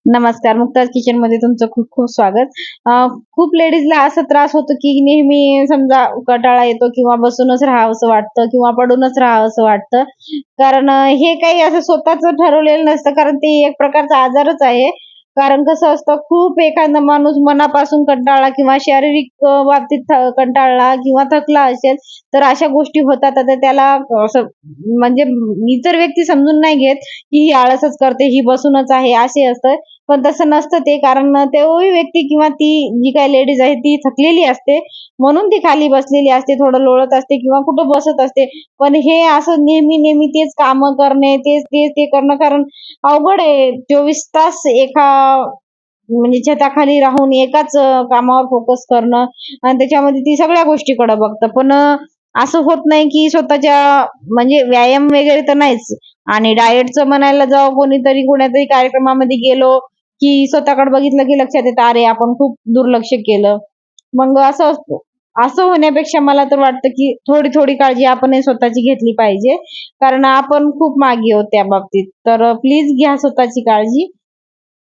नमस्कार. मुक्ताज किचन मध्ये तुमचं खूप खूप स्वागत. खूप लेडीजला असा त्रास होतो की नेहमी समजा कंटाळा येतो किंवा बसूनच राहावंसं वाटतं किंवा पडूनच राहावंसं वाटतं. कारण हे काही असं स्वतःच ठरवलेलं नसतं, कारण ते एक प्रकारचा आजारच आहे. कारण कसं असतं, खूप एखादा माणूस मनापासून कंटाळला किंवा शारीरिक बाबतीत कंटाळला किंवा थकला असेल, तर अशा गोष्टी होतात. तर त्याला असं म्हणजे इतर व्यक्ती समजून नाही घेत, की ही आळसच करते, ही बसूनच आहे, असे असतं. पण तसं नसतं ते, कारण तोही व्यक्ती किंवा ती जी काही लेडीज आहे ती थकलेली असते, म्हणून ती खाली बसलेली असते, थोडं लोळत असते किंवा कुठं बसत असते. पण हे असं नेहमी-नेहमी तेच कामं करणे, तेच तेच ते करणं, कारण अवघड आहे. 24 तास एका म्हणजे छताखाली राहून एकाच कामावर फोकस करणं आणि त्याच्यामध्ये ती सगळ्या गोष्टीकडे बघतं. पण असं होत नाही की स्वतःच्या म्हणजे व्यायाम वगैरे तर नाहीच, आणि डाएटचं म्हणायला जावं कोणीतरी कोण्यातरी कार्यक्रमामध्ये गेलो, की स्वतःकडे बघितलं की लक्षात येतं, अरे आपण खूप दुर्लक्ष केलं. मग असं असतं. असं होण्यापेक्षा मला तर वाटतं, की थोडी-थोडी काळजी आपणही स्वतःची घेतली पाहिजे. कारण आपण खूप मागे आहोत त्या बाबतीत. तर प्लीज घ्या स्वतःची काळजी